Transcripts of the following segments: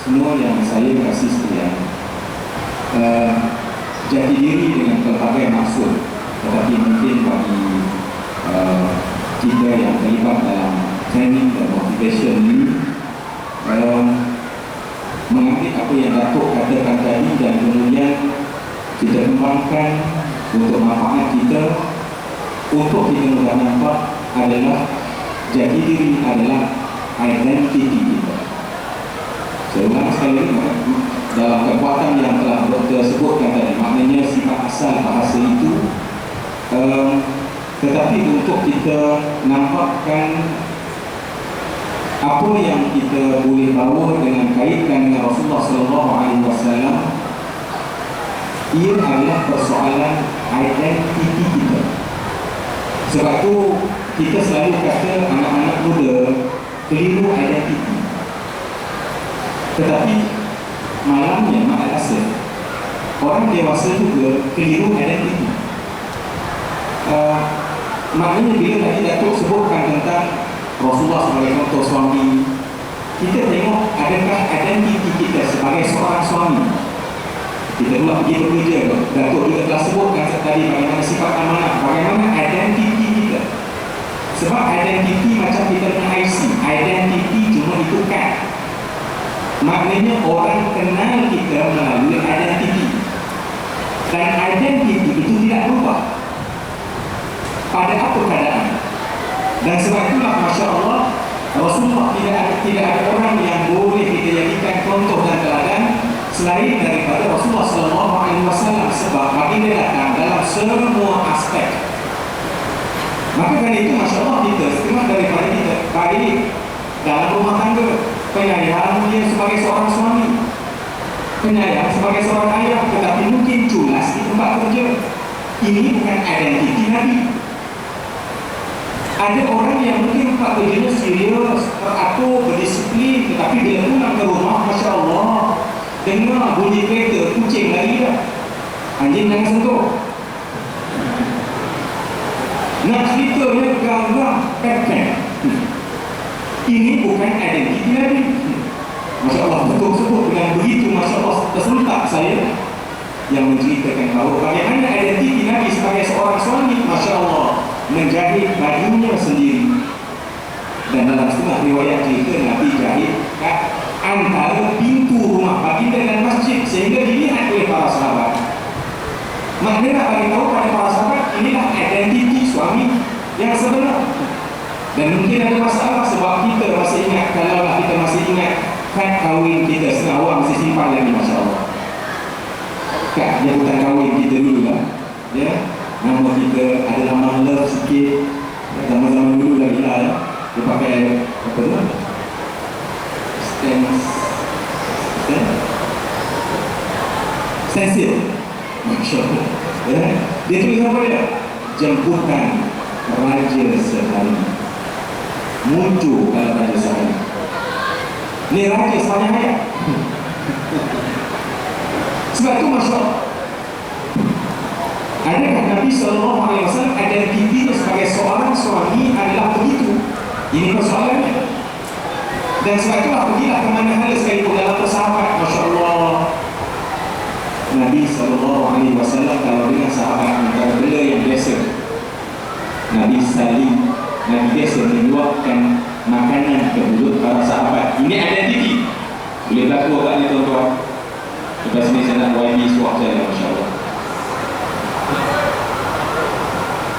semua yang saya kasih sekalian, jati diri dengan pelbagai maksud, tetapi mungkin bagi kita yang terlibat dalam training dan motivation ini, mengambil apa yang Datuk katakan tadi dan kemudian kita kembangkan untuk manfaat kita, untuk kita mudah nampak adalah jati diri adalah identiti kita. Saya ulang sekali lagi, dalam kekuatan yang telah tersebutkan tadi, maknanya sifat asal bahasa itu, tetapi untuk kita nampakkan apa yang kita boleh bawa dengan kaitkan dengan Rasulullah SAW, ia adalah persoalan identiti kita. Sebab tu kita selalu kata anak-anak muda keliru identiti. Tetapi malamnya, maksud orang dewasa juga keliru identiti. Maknanya bila tadi Datuk sebutkan tentang Rasulullah sebagai contoh suami, kita tengok adakah identiti kita sebagai seorang suami. Kita pula pergi bekerja, Datuk juga telah sebutkan tadi bagaimana sifat amanah, bagaimana identiti kita. Sebab identiti macam kita punya IC, identiti cuma itu kad. Maknanya orang kenal kita melalui identiti, dan identiti itu tidak berubah pada apa keadaan. Dan sebab itulah Masya Allah, Rasulullah tidak ada orang yang boleh kita jadikan contoh dan teladan selain daripada Rasulullah SAW. Sebab baginda datang dalam semua aspek. Maka kan itu Masya Allah, kita setengah daripada kita baik dalam rumah tangga, penyayang dia sebagai seorang suami, penyayang sebagai seorang ayah, tetapi mungkin culas di tempat kerja. Ini bukan identiti Nabi. Ada orang yang mungkin tempat kerjanya serius, teratur, berdisiplin, tetapi bila pulang ke rumah, Masya Allah, dengar bunyi kereta, kucing lari dah, anjing jangan sentuh. Nak ceritanya pegang-pegang, pep-pep. Ini bukan identiti Nabi. Masya Allah, betul sebut dengan begitu, Masya Allah, tersentak saya yang menceritakan bahawa bagaimana identiti Nabi sebagai seorang suami, Masya Allah, menjahit bajunya sendiri. Dan dalam setengah riwayat cerita, Nabi jahit kat antara pintu rumah baginda dan masjid, sehingga dilihat oleh para sahabat. Maknanya nak bagi tahu pada para sahabat, inilah identiti suami yang sebenar. Dan mungkin ada masalah sebab kita masih ingat, kalaulah kita masih ingat kad kahwin kita, setengah orang masih simpan lagi, Masya Allah. Kad jabatan kahwin kita dulu lah, ya. Nama kita ada nama love sikit, zaman-zaman dulu lagi lah, ya. Dia pakai apa tu? Stensil, Masya Allah, ya. Dia tulis apa dia? Jemputan Raja Sehari, muncul dalam Raja Sehari. Ni Raja sepanjang hayat. Sebab itu Masya Allah, adakah Nabi SAW identitinya sebagai seorang suami adalah begitu? Ini persoalannya. Dan sebab itulah pergilah ke mana-mana sekalipun dalam persahabat, Masya Allah, Nabi SAW kalau dengan sahabat antara benda yang biasa, Nabi saling, Nabi biasa menyuapkan makanan ke mulut para sahabat. Ini identiti. Boleh berlaku agak ni tuan-tuan. Lepas ni saya nak YB suap saya, Masya Allah.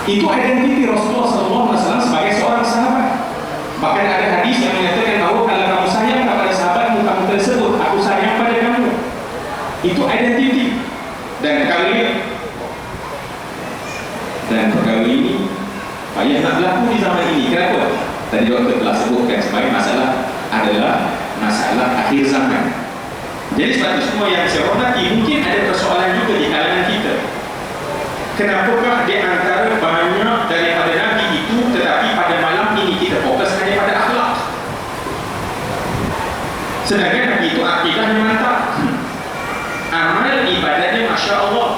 Itu identiti Rasulullah SAW sebagai seorang sahabat. Bahkan ada hadis yang menyatakan bahawa kalau kamu sayang kepada sahabatmu, kamu tersebut, aku sayang pada kamu. Itu identiti. Dan perkara ini payah nak berlaku di zaman ini. Kenapa? Tadi doktor telah sebutkan sebagai masalah adalah masalah akhir zaman. Jadi sebab itu semua yang saya hormati, mungkin ada persoalan juga di kalangan kita. Kenapakah di antara banyak daripada Nabi itu, tetapi pada malam ini kita fokus hanya pada akhlak, sedangkan Nabi itu akidahnya mantap, amal ibadahnya Masya Allah,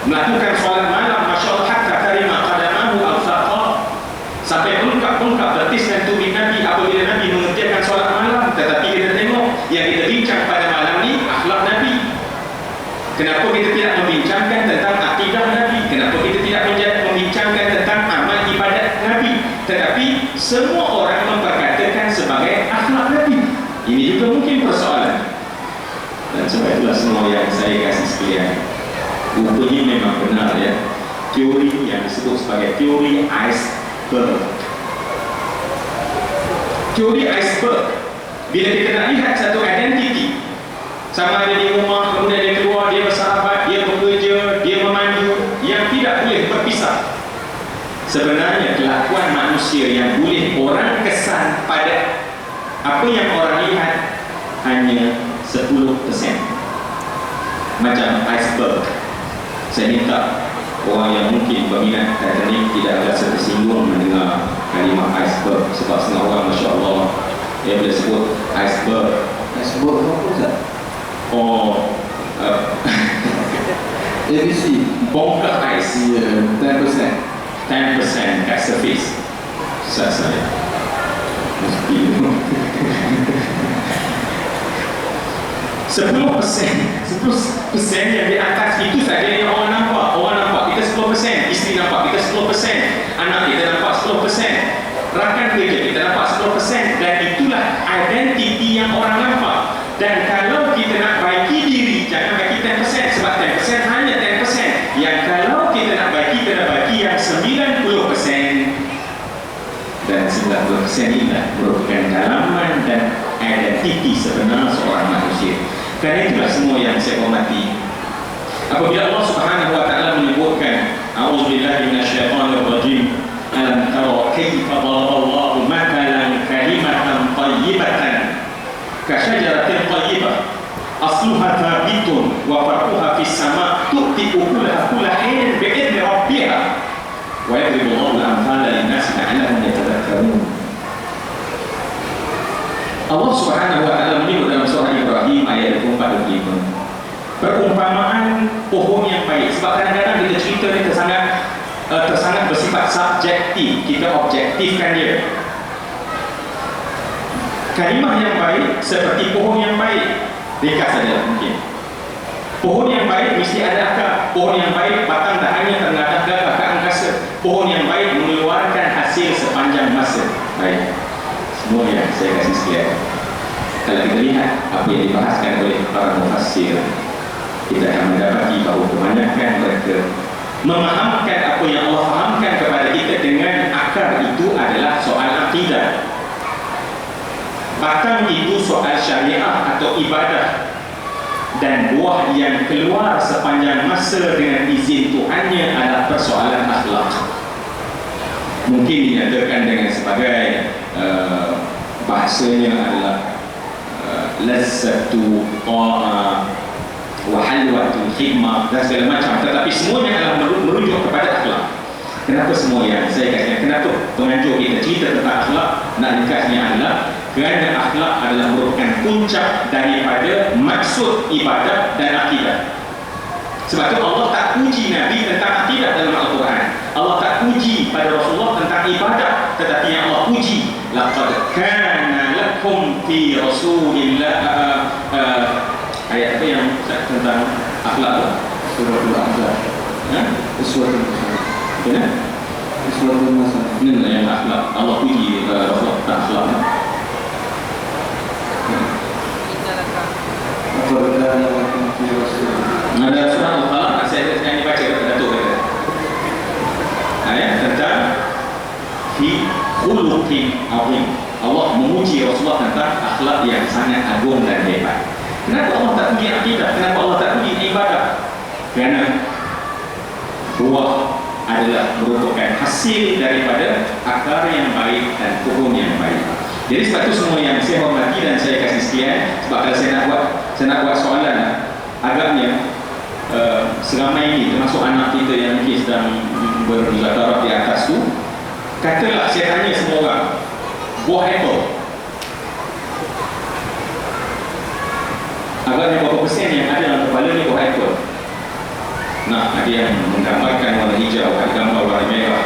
melakukan solat malam Masya Allah, hatta karima qadamahu al-faqa, sampai ungkap betis dan tubuh Nabi apabila Nabi mengerjakan solat malam. Tetapi kita tengok yang kita Kenapa kita tidak membincangkan tentang akidah Nabi? Kenapa kita tidak membincangkan tentang amal ibadat Nabi? Tetapi semua orang memperkatakan sebagai akhlak Nabi. Ini juga mungkin persoalan. Dan sebab itulah semua yang saya kasih sekalian, rupanya memang benar ya, teori yang disebut sebagai teori iceberg. Teori iceberg, bila kita nak lihat satu identiti, sama ada di rumah, kemudian dia keluar, dia bersahabat, dia bekerja, dia memandu, yang tidak boleh berpisah. Sebenarnya kelakuan manusia yang boleh orang kesan pada apa yang orang lihat hanya 10%. Macam iceberg. Saya minta orang yang mungkin berminat Titanic tidak rasa tersinggung mendengar kalimah iceberg, sebab setengah orang Masya Allah dia boleh sebut iceberg. Iceberg apa Ustaz? Oh, ABC bongkar ais, 10% kat surface. Saya mesti 10% yang di atas itu saja yang orang nampak. Kita 10%, isteri nampak kita 10%, anak kita nampak 10%, rakan kerja kita nampak 10%, dan itulah identiti yang orang nampak. Dan kalau kita nak baiki diri, jangan baiki 10%, sebab 10% hanya 10%. Yang kalau kita nak baiki, kita nak baiki yang 90%. Dan 90% inilah merupakan dalaman dan identiti sebenar seorang manusia. Kerana itulah semua yang saya hormati. Apabila Allah Subhanahu wa taala menyebutkan a'udzubillahi minasyaitonir rajim, alam tara kaifa daraballahu matalan kalimatan thayyibatan kasyajaratin thayyibah asluha thabitun wa farquha fis sama' tu'ti ukulaha kulla hin bi'idni rabbiha wa yadribu Allahu al-amthala lin-nasi la'allahum yatadhakkarun. Allah Subhanahu wa taala menyebut dalam surah Ibrahim ayat 24-25 perumpamaan pohon yang baik. Sebab kadang-kadang kita cerita ni tersangat bersifat subjektif, kita objektifkan dia. Kalimah yang baik seperti pohon yang baik, ringkas saja mungkin. Pohon yang baik mesti ada akar. Pohon yang baik batang dahannya ternadah gagah ke angkasa. Pohon yang baik mengeluarkan hasil sepanjang masa. Baik, semua yang saya kasih sekalian, kalau kita lihat apa yang dibahaskan oleh para mufassir, kita akan mendapati bahawa kebanyakan mereka memahamkan apa yang Allah fahamkan kepada kita dengan akar itu adalah soal akidah. Batang itu soal syariah atau ibadah, dan buah yang keluar sepanjang masa dengan izin Tuhannya adalah persoalan akhlak. Mungkin dinyatakan dengan sebagai bahasanya adalah lazzatu ta'a wa halwatul khidmah dan segala macam, tetapi semuanya adalah merujuk kepada akhlak. Kenapa semua yang saya katakan, kenapa penganjur kita cerita tentang akhlak, nak ringkasnya adalah kerana akhlak adalah merupakan puncak daripada maksud ibadat dan akidah. Sebab itu Allah tak puji Nabi tentang akidah dalam Al-Quran. Allah tak puji pada Rasulullah tentang ibadat, tetapi yang Allah puji, laqad kana lakum fi Rasulillah, ayat apa yang tentang akhlak? Surah Al-Ahzab. Uswatun hasanah. Benar? Uswatun hasanah. Ini yang akhlak. Allah puji Rasulullah tentang akhlak. Ada surah Al-Falaq, saya akan dibaca kepada Datuk kata. Ayat tentang fi khuluqin azim. Allah memuji Rasulullah tentang akhlak yang sangat agung dan hebat. Kenapa Allah tak puji akidah? Kenapa Allah tak puji ibadah? Kerana buah adalah merupakan hasil daripada akar yang baik dan pohon yang baik. Jadi sebab itu semua yang saya hormati dan saya kasih sekian. Sebab kalau saya nak buat soalan, agaknya seramai ini, termasuk anak kita yang mungkin sedang bermuzakarah di atas tu, katalah saya tanya semua orang, buah apple agaknya berapa persen yang ada dalam kepala ni buah apple? Nah, ada yang menggambarkan warna hijau, ada gambar warna merah.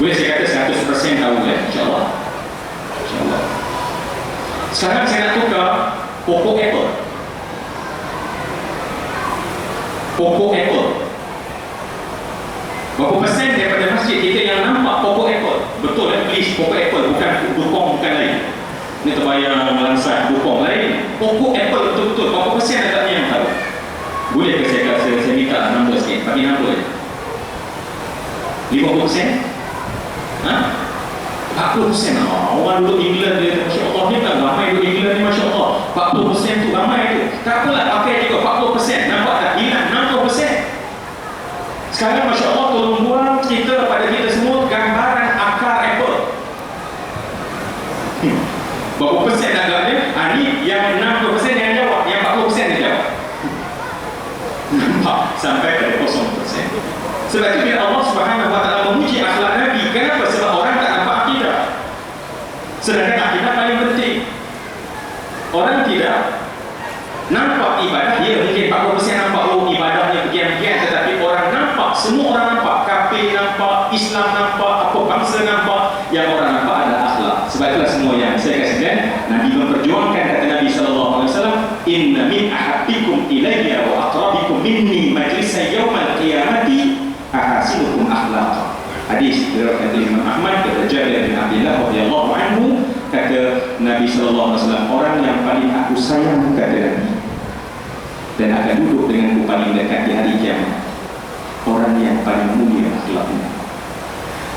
Boleh saya kata 100% tahu kan? InsyaAllah. InsyaAllah. Sekarang saya nak tukar pokok apple. pokok apple. Berapa persen daripada masjid kita yang nampak pokok apple? Betul please, pokok apple, bukan dukung, bukan lain. Ini terbayang melansai dukung lain. Pokok apple betul-betul. Berapa persen agaknya yang tahu? Boleh ke saya minta nombor sikit? Bagi nombor je. 50%? Ha? 40%. Orang duduk England dia, Masya Allah, ni tak ramai duduk England ni, Masya Allah. 40% tu ramai tu. Tak apalah, pakai juga 40%. Nampak tak? Hilang 60%. Sekarang Masya Allah, tolong buang cerita pada kita semua gambaran akar apple. Berapa persen agaknya? Ni yang 60% yang jawab, yang 40% yang jawab. Nampak? Sampai pada 0%. Sebab itu bila Allah Subhanahu Wa Taala memuji akhlak Nabi, kenapa? Sebab orang tak nampak akidah. Sedangkan akidah paling penting. Orang tidak nampak ibadah, dia mungkin 40% nampak ibadahnya bagian-bagian, tetapi orang nampak, semua orang nampak, kafir nampak, Islam nampak, apa bangsa nampak, yang orang nampak adalah akhlak. Sebab itulah semua yang saya kasihkan, Nabi memperjuangkan, kata Nabi SAW, inna min ahabbikum ilayya wa aqrabikum minni majlisan yawmal qiyamati ahasinukum akhlaq. Hadis diriwayatkan oleh Imam Ahmad dari Jabir bin Abdullah radhiyallahu anhu, kata Nabi sallallahu alaihi wasallam, orang yang paling aku sayang, kata Nabi, dan akan duduk denganku paling dekat di hari kiamat, orang yang paling mulia akhlaknya.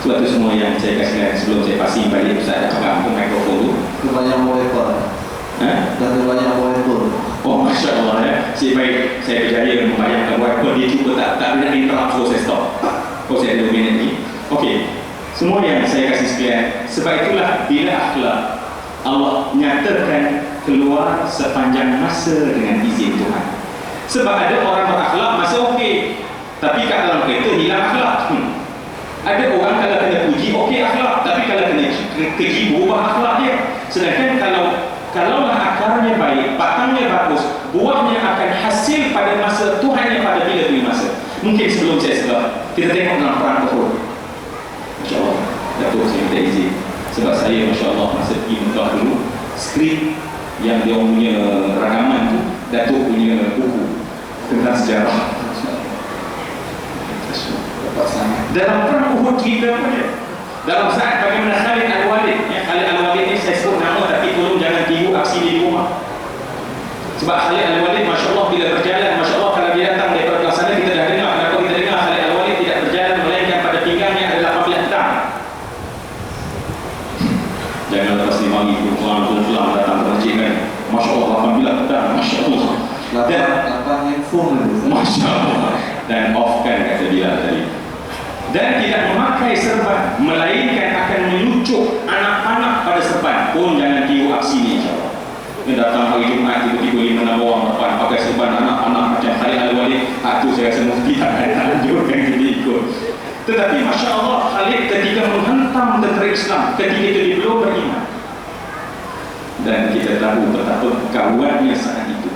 Sebab itu semua yang saya kasihkan sebelum saya passing balik Ustaz ada pegang mikrofon tu. Banyak molekul. Dan banyak molekul. Oh, Masya Allah ya. Si baik saya berjaya membayangkan molekul, dia cuba tak nak interrupt, so saya stop. Oh, saya ada 2 minit ni. Okey. Semua yang saya kasih sekian. Sebab itulah bila akhlak Allah nyatakan keluar sepanjang masa dengan izin Tuhan. Sebab ada orang berakhlak masa okey, tapi kat dalam kereta hilang akhlak. Ada orang kalau kena puji okey akhlak, tapi kalau kena keji berubah akhlak dia. Sedangkan kalaulah akarnya baik, batangnya bagus, buahnya akan hasil pada masa Tuhan yang pada bila masa. Mungkin sebelum saya sebab kita tengok dalam perang Uhud. Masya Allah, Datuk saya minta izin. Sebab saya Masya Allah masa pergi Mekah dulu, skrip yang dia punya ragaman tu, Datuk punya buku tentang sejarah. Dalam perang Uhud cerita apa dia? Dalam saat bagaimana Khalid Al-Walid, Khalid Al-Walid ni saya sebut nama, tapi tolong jangan tiru aksi di rumah. Sebab Khalid Al-Walid Masya Allah bila berjalan, Masya Allah kalau dia datang daripada kelas sana, kita dah dengar. Kenapa kita dengar Khalid Al-Walid tidak berjalan melainkan pada pinggangnya adalah 18 pedang. Jangan lepas ni mari pulang datang ke masjid kan, Masya Allah 18 pedang, Masya Allah. Dan 8 handphone. Masya Allah. Dan off kan kata Bilal tadi. Dan tidak memakai serban, melainkan akan menyucuk anak panah pada serban. Pun jangan tiru aksi ni insyaAllah. Dia datang hari Jumaat, tiba-tiba 5-6 orang depan pakai serban anak-anak macam Khalid Al-Walid. Itu saya rasa mufti tak anjurkan kita ikut. Tetapi Masya Allah, Khalid ketika menghentam tentera Islam, ketika dia belum beriman, dan kita tahu betapa kawannya saat itu.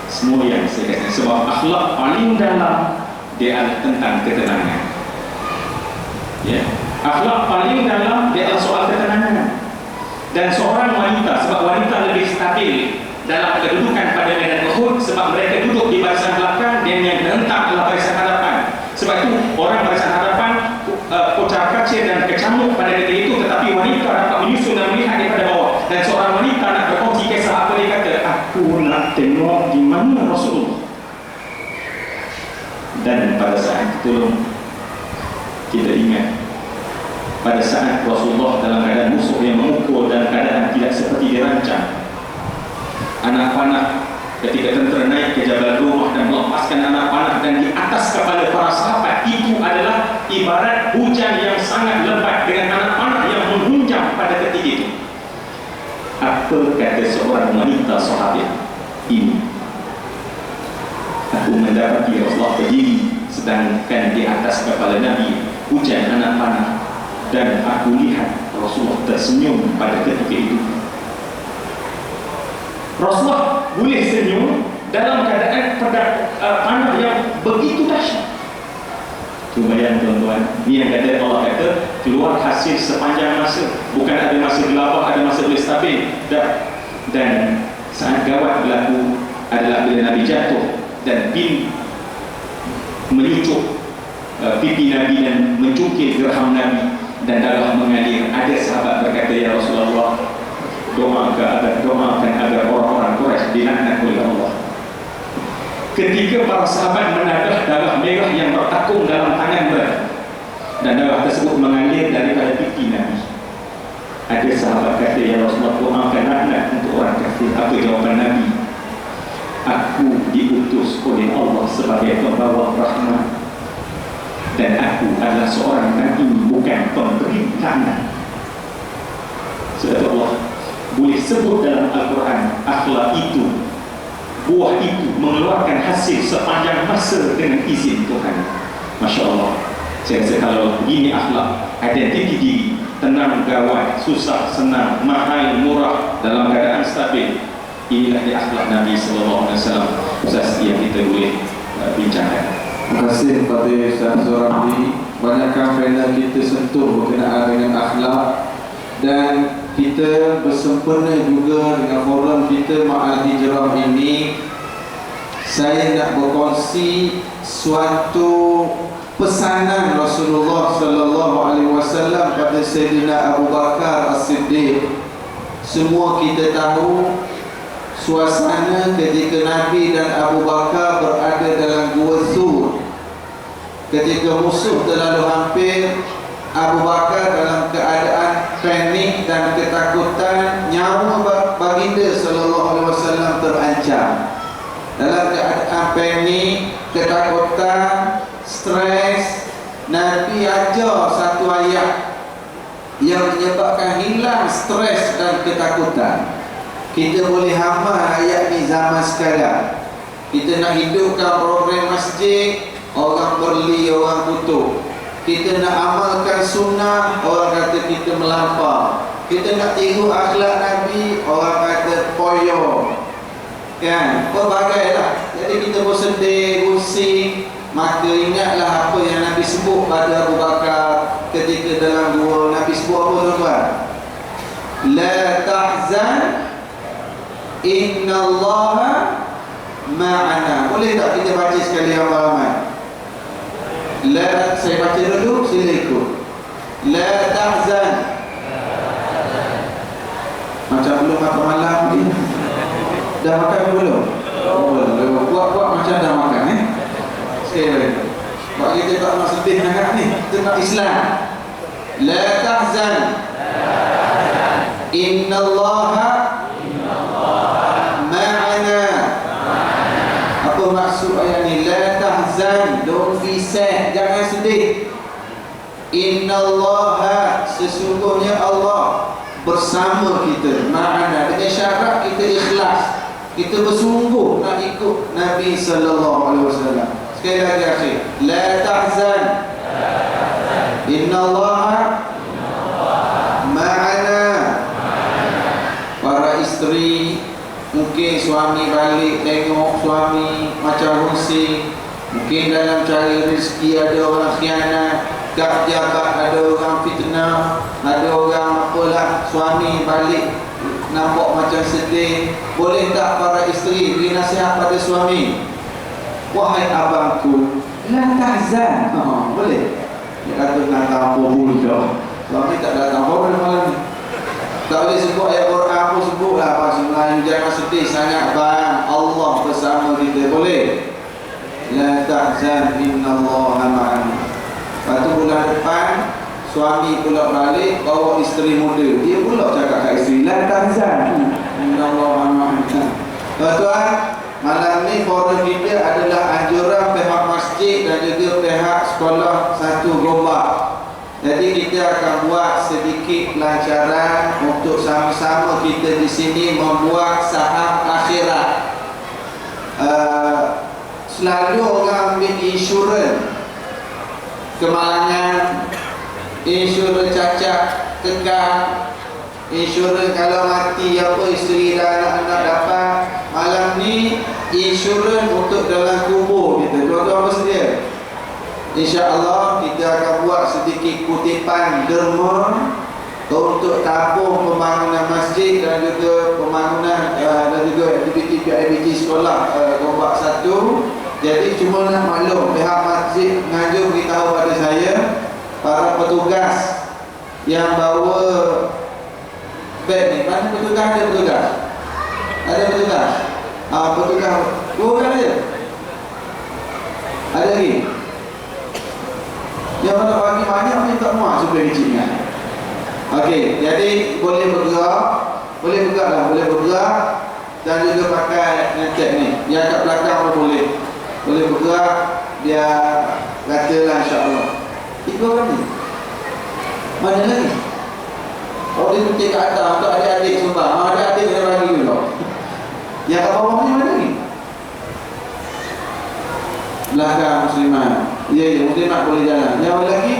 Semua yang saya katakan, sebab akhlak paling dalam dia adalah tentang ketenangan. Ya, akhlak paling dalam dia adalah soal ketenangan. Dan seorang wanita, sebab wanita lebih stabil dalam kedudukan pada medan Uhud, sebab mereka duduk di barisan belakang dan yang dihentak adalah barisan hadapan. Sebab itu orang barisan hadapan kocar kacir dan kecamuk pada ketika itu, tetapi wanita dapat menyusun dan melihat daripada bawah. Dan seorang wanita nak berkongsi kisah apa, dia kata, aku nak tengok di mana Rasulullah. Dan pada saat itu kita ingat, pada saat Rasulullah dalam keadaan musuh yang memukul dalam keadaan tidak seperti dirancang, anak panah ketika tentera naik ke Jabal Rumah dan melepaskan anak panah, dan di atas kepala para sahabat itu adalah ibarat hujan yang sangat lebat dengan anak panah yang menghunjam pada ketika itu. Apa kata seorang wanita sahabat ini? Aku mendapati Rasulullah berdiri, sedangkan di atas kepala Nabi hujan anak panah, dan aku lihat Rasulullah tersenyum pada ketika itu. Rasulullah boleh senyum dalam keadaan panah yang begitu dahsyat. Cuba bayang tuan-tuan, ni yang kata Allah kata keluar hasil sepanjang masa, bukan ada masa gelabah, ada masa boleh stabil. Dan saat gawat berlaku adalah bila Nabi jatuh dan bin menyucuk pipi Nabi dan mencungkil geraham Nabi dan darah mengalir. Ada sahabat berkata, ya Rasulullah, doakan agar orang-orang Quraisy dilaknat oleh Allah. Ketika para sahabat menadah darah merah yang bertakung dalam tangan mereka dan darah tersebut mengalir daripada pipi Nabi, ada sahabat kata, ya Rasulullah, doakan laknat untuk orang kafir. Apa jawaban Nabi? Aku diutus oleh Allah sebagai pembawa rahmat dan aku adalah seorang Nabi, bukan pemberi laknat. Saudara Allah, boleh sebut dalam Al-Quran akhlak itu, buah itu mengeluarkan hasil sepanjang masa dengan izin Tuhan. Masya Allah. Saya rasa kalau ini akhlak, identiti diri, tenang, gawai, susah, senang, mahal, murah, dalam keadaan stabil, inilah dia akhlak Nabi SAW. Ustaz yang kita boleh bincangkan. Terima kasih kepada Ustaz Zorabi. Banyakkan panel kita sentuh berkenaan dengan akhlak, dan kita bersempena juga dengan forum kita Ma'al Hijrah ini. Saya nak berkongsi suatu pesanan Rasulullah sallallahu alaihi wasallam pada Sayyidina Abu Bakar As-Siddiq. Semua kita tahu suasana ketika Nabi dan Abu Bakar berada dalam Gua Thur. Ketika musuh terlalu hampir, Abu Bakar dalam keadaan panik dan ketakutan, nyawa baginda sallallahu alaihi wasallam terancam. Dalam keadaan panik, ketakutan, stres, Nabi ajar satu ayat yang menyebabkan hilang stres dan ketakutan. Kita boleh hafal ayat ni zaman sekarang. Kita nak hidupkan program masjid, orang beli, orang tutup. Kita nak amalkan sunnah, orang kata kita melampau. Kita nak tiru akhlak Nabi, orang kata poyo. Kan? Pelbagailah. Jadi kita bersedih, pusing. Maka ingatlah apa yang Nabi sebut pada Abu Bakar ketika dalam gua. Nabi sebut apa, tuan-tuan? La tahzan, innallaha ma'ana. Boleh tak kita baca sekali ramai-ramai? La, saya baca dulu, sila ikut. La tahzan. Macam belum makan malam ni. Dah makan belum? Belum. Buat macam dah makan sekali lagi. Sebab kita tak nak sedih sangat ni. Kita nak Islam. La tahzan, innallaha ma'ana. Apa maksud ayat ni? La tahzan, don't be sad, jangan sedih. Innallaha, sesungguhnya Allah bersama kita. Ma'ana, dengan syarat kita ikhlas, kita bersungguh nak ikut Nabi sallallahu alaihi wasallam. Sekali lagi akhir, la tahzan, innallaha ma'ana. Para isteri, mungkin suami balik tengok suami macam rusing, mungkin dalam cari rezeki ada orang khianat, gak jabat ada orang fitnah, ada orang apalah, suami balik nampak macam sedih. Boleh tak para isteri beri nasihat pada suami? Wahai abangku, la tahzan. Boleh? Dia kata nak apa pula, suami tak datang apa malam ni. Tak boleh sebut ayat Quran pun sebutlah bahasa Melayu, jangan sedih sangat bang, Allah bersama kita. Boleh? La tahzan, innallaha ma'ana. Lepas tu bulan depan suami pula balik bawa isteri muda, dia pula cakap kat isteri, la tahzan, innallaha ma'ana. Tuan-tuan, malam ni forum kita adalah anjuran pihak masjid dan juga pihak sekolah Satu Gombak. Jadi kita akan buat sedikit pelancaran untuk sama-sama kita di sini membuat saham akhirat. Selalu orang ambil insurans kemalangan, insurans cacat, kekal, insurans kalau mati apa isteri dan anak-anak dapat. Malam ni insurans untuk dalam kubur kita. Tuan-tuan bersedia? InsyaAllah kita akan buat sedikit kutipan derma untuk tabung pembangunan masjid dan juga pembangunan dan juga aktiviti sekolah Gombak 1. Jadi cuma nak maklum, pihak masjid ngajur beritahu pada saya, para petugas yang bawa beg ni, mana petugas? Ada petugas? Ada petugas? Petugas 2 orang aja. Ada lagi? Yang mana bagi banyak ni tak muat sebelah kecilnya. Okey, jadi boleh bergerak, boleh bergerak dan juga pakai netek ni. Yang kat belakang pun boleh. Boleh bergerak, dia katalah insya-Allah. 3 orang ni. Mana lagi? Oh, dia putih kat atas untuk adik-adik sumbang. Adik-adik kena bagi dulu. Yang kat bawah ni mana lagi? Belakang muslimat. Ya, muslimat boleh jalan. Yang lagi?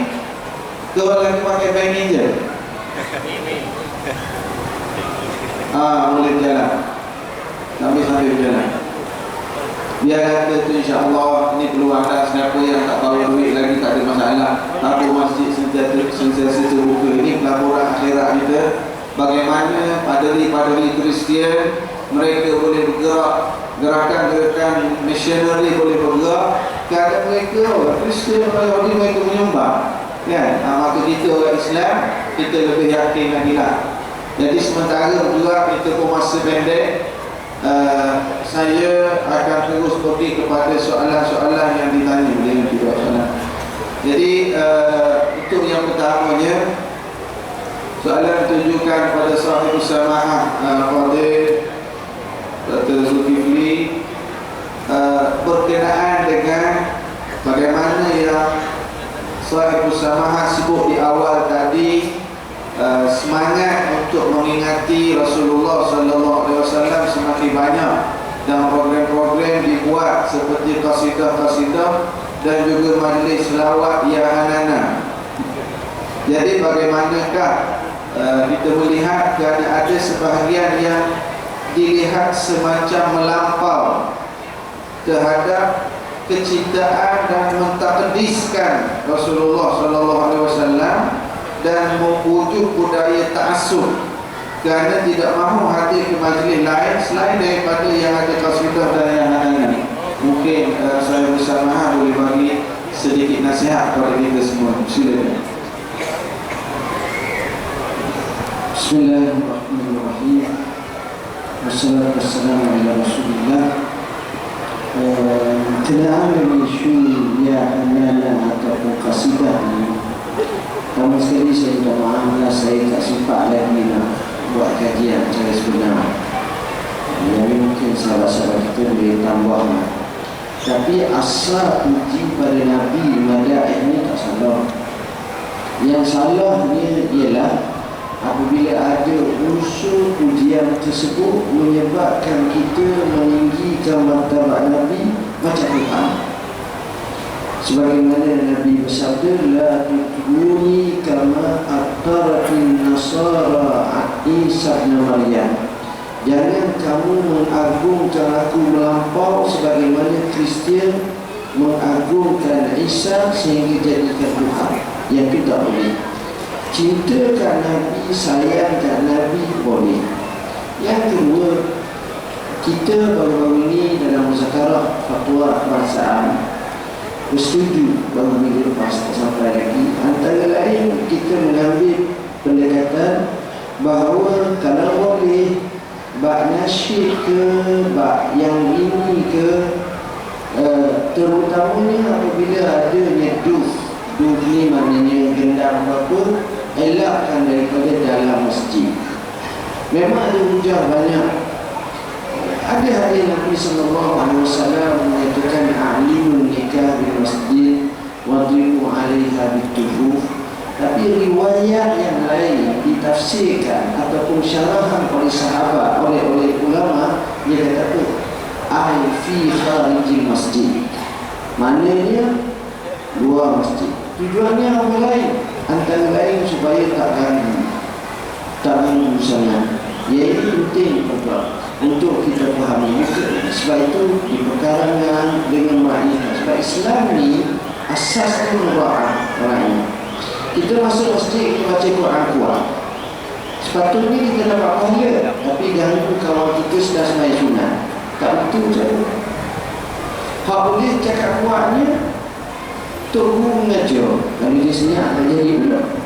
Kalau lagi pakai beg ninja. Boleh jalan. Sambil jalan. Dia kata tu insya-Allah ini peluang dan siapa yang tak bawa duit lagi tak ada masalah. Tabung masjid sentiasa terbuka. Ini pelaburan akhirat kita. Bagaimana padri-padri Kristian mereka boleh bergerak, gerakan-gerakan missionary boleh bergerak kerana mereka Kristian Yahudi mereka menyumbang. Kan? Maka kita orang Islam kita lebih yakin lagi lah. Jadi sementara juga kita pun masa pendek, saya akan terus pergi kepada soalan-soalan yang ditanya oleh kedua soalan. Jadi itu yang pertamanya. Soalan ditujukan kepada sahib Samahah Fadil Dr. Zulkifli berkenaan dengan bagaimana yang sahib Samahah sebut di awal tadi, semangat untuk mengingati Rasulullah SAW semakin banyak dan program-program dibuat seperti qasidah-qasidah dan juga majlis selawat ya hanana. Jadi bagaimanakah kita melihat kerana ada sebahagian yang dilihat semacam melampau terhadap kecintaan dan mentakdiskan Rasulullah SAW dan mewujud budaya ta'assub kerana tidak mahu hadir ke majlis lain selain daripada yang ada qasidah dan yang lain. Mungkin saya bersama boleh bagi sedikit nasihat kepada kita semua. Silakan. Bismillahirrahmanirrahim. Wassalatu wassalamu ala Rasulillah. Kenaan dengan isu ya hanana ataupun qasidah ni, pertama sekali saya minta maaf lah, saya tak sempat lagi nak buat kajian secara sebenar. Jadi mungkin sahabat-sahabat kita boleh tambah. Tapi asal puji pada Nabi Madah ini tak salah. Yang salahnya ialah apabila ada unsur pujian tersebut menyebabkan kita meninggikan martabat Nabi macam Tuhan. Sebagaimana Nabi bersabda, la tutruni kama ataratin nasara Isa bin Maryam. Jangan kamu mengagungkan aku melampau sebagaimana Kristian mengagungkan Isa sehingga jadikan Tuhan. Yang itu tak boleh. Cinta kat Nabi, sayang kat Nabi boleh. Yang kedua, kita baru-baru ini dalam muzakarah fatwa kebangsaan bersetuju baru minggu lepas tak sampai lagi. Antara lain kita mengambil pendekatan bahawa kalau boleh bak nasyid ke bak yang ini ke, terutamanya apabila adanya duf ni maknanya gendang apa, elakkan daripada dalam masjid. Memang ada hujah banyak. Ada hadis Nabi SAW menyatakan a'limul nikah di masjid wadribu 'alaiha bitufuf. Tapi riwayat yang lain ditafsirkan ataupun syarahan oleh sahabat, oleh ulama, dia kata apa? Ai fi kharijil masjid. Maknanya luar masjid. Tujuannya apa lain? Antara lain supaya tak ganggu misalnya. Iaitu penting untuk kita fahami. Sebab itu di pekarangan dengan maknanya. Sebab Islam ni asasnya mura'ah orang. Kita masuk masjid, kita baca Quran kuat. Sepatutnya kita dapat pahala, tapi ganggu kawan kita sedang sembahyang sunat. Tak betul macam tu. Hak boleh cakap kuatnya tunggu mengajar. Kalau dia senyap tak jadi pula.